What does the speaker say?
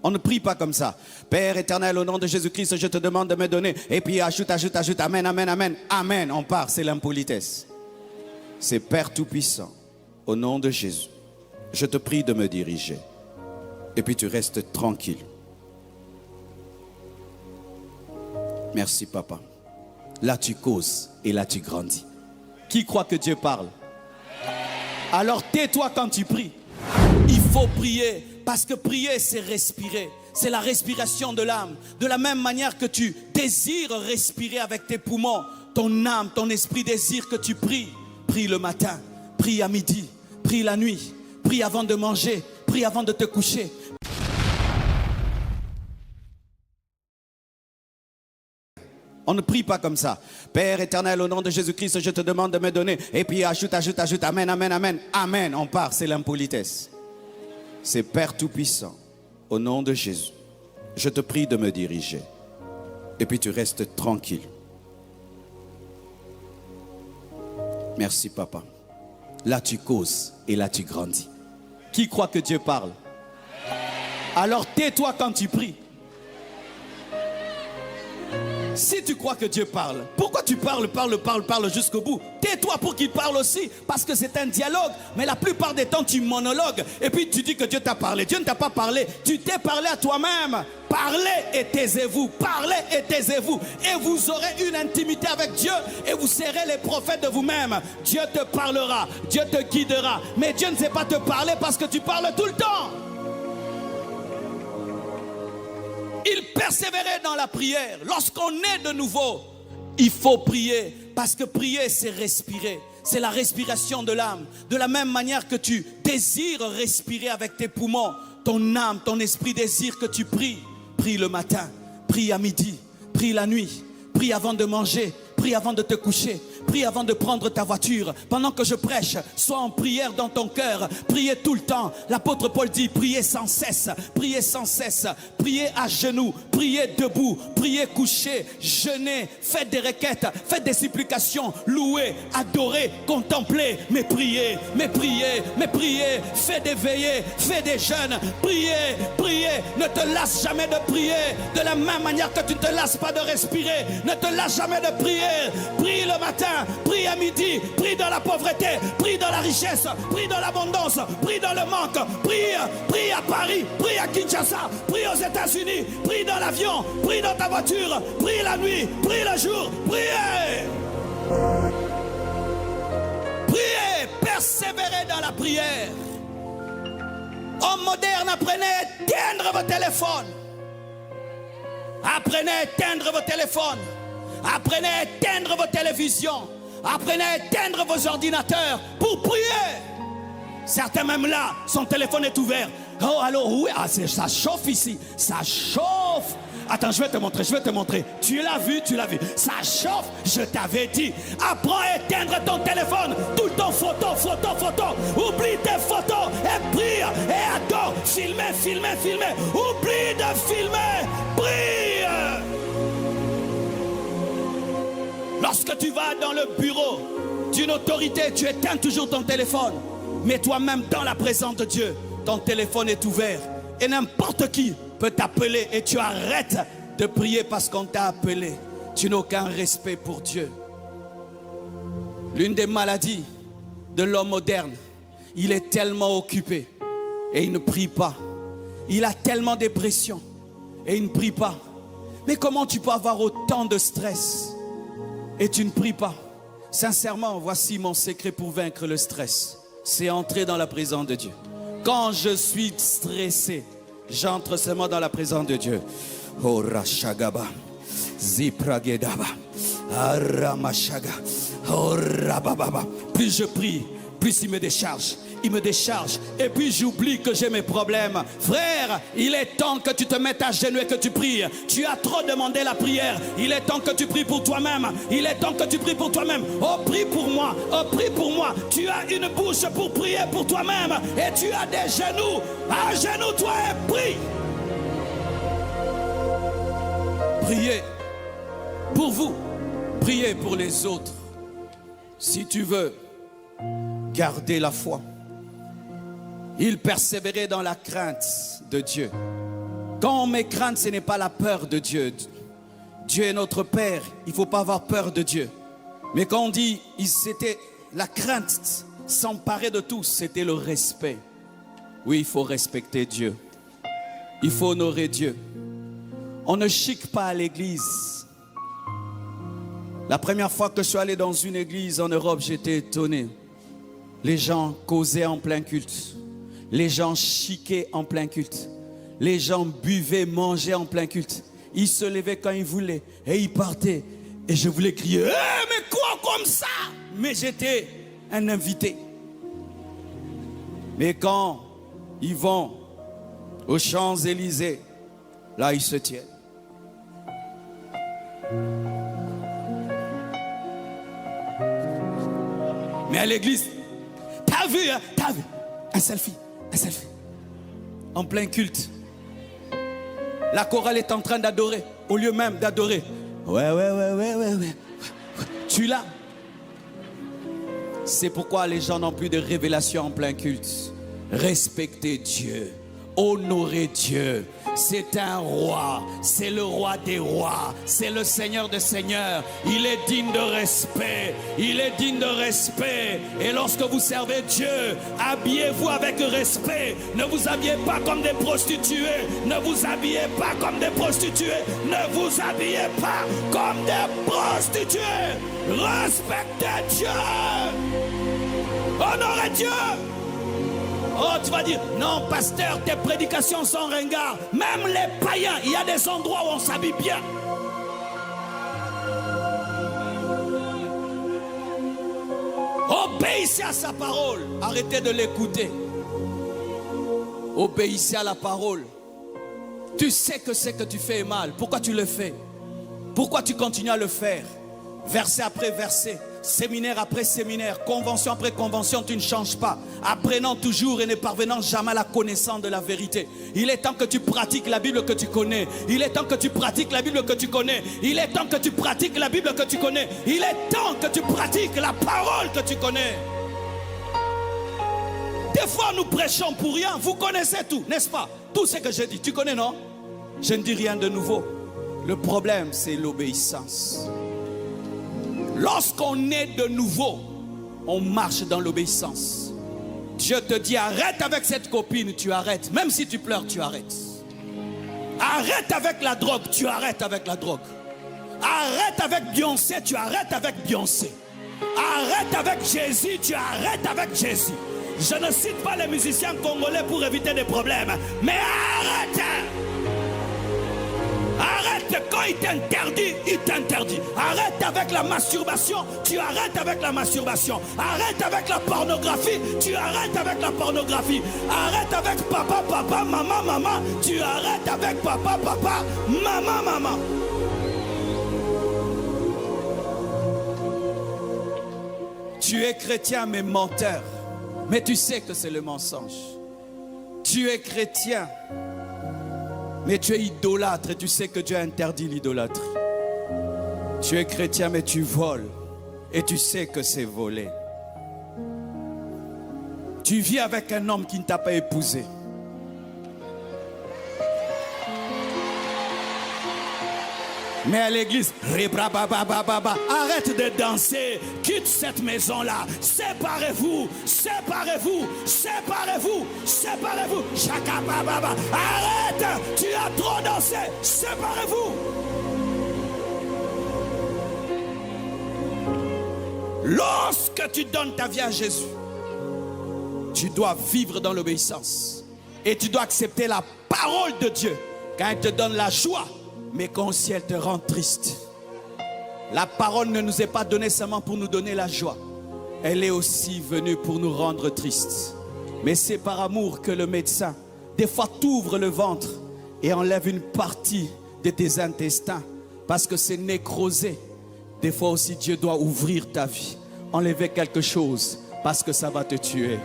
On ne prie pas comme ça. Père éternel, au nom de Jésus-Christ, je te demande de me donner. Et puis ajoute. Amen, amen, amen. Amen. On part, c'est l'impolitesse. C'est Père Tout-Puissant, au nom de Jésus, je te prie de me diriger. Et puis tu restes tranquille. Merci, papa. Là, tu causes et là, tu grandis. Qui croit que Dieu parle? Alors tais-toi quand tu pries. Il faut prier parce que prier, c'est respirer. C'est la respiration de l'âme. De la même manière que tu désires respirer avec tes poumons, ton âme, ton esprit désire que tu pries. Prie le matin, prie à midi, prie la nuit, prie avant de manger, prie avant de te coucher. On ne prie pas comme ça. Père éternel, au nom de Jésus-Christ, je te demande de me donner. Et puis ajoute. Amen, amen, amen. Amen. On part, c'est l'impolitesse. C'est Père Tout-Puissant, au nom de Jésus, je te prie de me diriger. Et puis tu restes tranquille. Merci, papa. Là, tu causes et là, tu grandis. Qui croit que Dieu parle? Alors tais-toi quand tu pries. Si tu crois que Dieu parle, pourquoi tu parles jusqu'au bout? Tais-toi pour qu'il parle aussi, parce que c'est un dialogue. Mais la plupart des temps, tu monologues. Et puis tu dis que Dieu t'a parlé. Dieu ne t'a pas parlé. Tu t'es parlé à toi-même. Parlez et taisez-vous. Parlez et taisez-vous. Et vous aurez une intimité avec Dieu. Et vous serez les prophètes de vous-même. Dieu te parlera. Dieu te guidera. Mais Dieu ne sait pas te parler parce que tu parles tout le temps. Il persévérait dans la prière. Lorsqu'on est de nouveau, il faut prier. Parce que prier, c'est respirer. C'est la respiration de l'âme. De la même manière que tu désires respirer avec tes poumons, ton âme, ton esprit désire que tu pries. Prie le matin, prie à midi, prie la nuit, prie avant de manger, prie avant de te coucher. Prie avant de prendre ta voiture. Pendant que je prêche, sois en prière dans ton cœur. Priez tout le temps. L'apôtre Paul dit, priez sans cesse. Priez sans cesse. Priez à genoux. Priez debout. Priez couché. Jeûnez. Faites des requêtes. Faites des supplications. Louez. Adorez. Contemplez. Mais priez. Mais priez. Mais priez. Faites des veillées. Faites des jeûnes. Priez. Priez. Ne te lasse jamais de prier. De la même manière que tu ne te lasses pas de respirer. Ne te lasse jamais de prier. Prie le matin. Prie à midi, prie dans la pauvreté, prie dans la richesse, prie dans l'abondance, prie dans le manque, prie à Paris, prie à Kinshasa, prie aux États-Unis, prie dans l'avion, prie dans ta voiture, prie la nuit, prie le jour, priez. Priez, persévérez dans la prière. Hommes modernes, apprenez à éteindre vos téléphones. Apprenez à éteindre vos téléphones. Apprenez à éteindre vos télévisions. Apprenez à éteindre vos ordinateurs pour prier. Certains même là, son téléphone est ouvert. Oh, allô, oui, ah, ça chauffe ici. Ça chauffe. Attends, je vais te montrer. Tu l'as vu. Ça chauffe, je t'avais dit. Apprends à éteindre ton téléphone. Tout le temps, photo. Oublie tes photos et prie et adore. Filmez. Oublie de filmer. Prie. Lorsque tu vas dans le bureau d'une autorité, tu éteins toujours ton téléphone. Mais toi-même, dans la présence de Dieu, ton téléphone est ouvert. Et n'importe qui peut t'appeler et tu arrêtes de prier parce qu'on t'a appelé. Tu n'as aucun respect pour Dieu. L'une des maladies de l'homme moderne, il est tellement occupé et il ne prie pas. Il a tellement de pression et il ne prie pas. Mais comment tu peux avoir autant de stress et tu ne pries pas? Sincèrement, voici mon secret pour vaincre le stress. C'est entrer dans la présence de Dieu. Quand je suis stressé, j'entre seulement dans la présence de Dieu. Oh Rashagaba, Zipragedaba, Aramashaga, oh Rabababa. Plus je prie, plus il me décharge. Et puis j'oublie que j'ai mes problèmes. Frère, il est temps que tu te mettes à genoux et que tu pries. Tu as trop demandé la prière. Il est temps que tu pries pour toi-même. Oh, prie pour moi. Tu as une bouche pour prier pour toi-même. Et tu as des genoux. Agenouille-toi et prie. Priez pour vous. Priez pour les autres. Si tu veux garder la foi. Il persévérait dans la crainte de Dieu. Quand on met crainte, ce n'est pas la peur de Dieu. Dieu est notre Père, il ne faut pas avoir peur de Dieu. Mais quand on dit, c'était la crainte s'emparer de tous, c'était le respect. Oui, il faut respecter Dieu. Il faut honorer Dieu. On ne chique pas à l'église. La première fois que je suis allé dans une église en Europe, j'étais étonné. Les gens causaient en plein culte. Les gens chiquaient en plein culte. Les gens buvaient, mangeaient en plein culte. Ils se levaient quand ils voulaient et ils partaient. Et je voulais crier, mais quoi comme ça? Mais j'étais un invité. Mais quand ils vont aux Champs-Élysées, là ils se tiennent. Mais à l'église, t'as vu, un selfie, en plein culte. La chorale est en train d'adorer, au lieu même d'adorer. Ouais. Tu l'as. C'est pourquoi les gens n'ont plus de révélation en plein culte. Respectez Dieu, honorez Dieu. C'est un roi, c'est le roi des rois, c'est le Seigneur des seigneurs. Il est digne de respect, il est digne de respect. Et lorsque vous servez Dieu, habillez-vous avec respect. Ne vous habillez pas comme des prostituées, ne vous habillez pas comme des prostituées, ne vous habillez pas comme des prostituées. Respectez Dieu, honorez Dieu. Oh, tu vas dire, non, pasteur, tes prédications sont ringards. Même les païens, il y a des endroits où on s'habille bien. Obéissez à sa parole. Arrêtez de l'écouter. Obéissez à la parole. Tu sais que ce que tu fais est mal. Pourquoi tu le fais? Pourquoi tu continues à le faire? Verset après verset, séminaire après séminaire, convention après convention, tu ne changes pas. Apprenant toujours et ne parvenant jamais à la connaissance de la vérité. Il est temps que tu pratiques la Bible que tu connais. Il est temps que tu pratiques la Bible que tu connais. Il est temps que tu pratiques la Bible que tu connais. Il est temps que tu pratiques la parole que tu connais. Des fois nous prêchons pour rien. Vous connaissez tout, n'est-ce pas? Tout ce que je dis, tu connais, non? Je ne dis rien de nouveau. Le problème, c'est l'obéissance. Lorsqu'on est de nouveau, on marche dans l'obéissance. Dieu te dit, arrête avec cette copine, tu arrêtes. Même si tu pleures, tu arrêtes. Arrête avec la drogue, tu arrêtes avec la drogue. Arrête avec Beyoncé, tu arrêtes avec Beyoncé. Arrête avec Jésus, tu arrêtes avec Jésus. Je ne cite pas les musiciens congolais pour éviter des problèmes, mais arrête. Arrête, quand il t'interdit, il t'interdit. Arrête avec la masturbation, tu arrêtes avec la masturbation. Arrête avec la pornographie, tu arrêtes avec la pornographie. Arrête avec papa, maman, maman, tu arrêtes avec papa, maman, maman. Tu es chrétien mais menteur. Mais tu sais que c'est le mensonge. Tu es chrétien mais tu es idolâtre et tu sais que Dieu a interdit l'idolâtrie. Tu es chrétien mais tu voles et tu sais que c'est voler. Tu vis avec un homme qui ne t'a pas épousé. Mais à l'église, arrête de danser, quitte cette maison-là, séparez-vous, séparez-vous, séparez-vous, séparez-vous. Arrête, tu as trop dansé, séparez-vous. Lorsque tu donnes ta vie à Jésus, tu dois vivre dans l'obéissance. Et tu dois accepter la parole de Dieu quand il te donne la joie. Mais quand si elle te rend triste, la parole ne nous est pas donnée seulement pour nous donner la joie. Elle est aussi venue pour nous rendre tristes. Mais c'est par amour que le médecin, des fois, t'ouvre le ventre et enlève une partie de tes intestins. Parce que c'est nécrosé. Des fois aussi, Dieu doit ouvrir ta vie, enlever quelque chose, parce que ça va te tuer.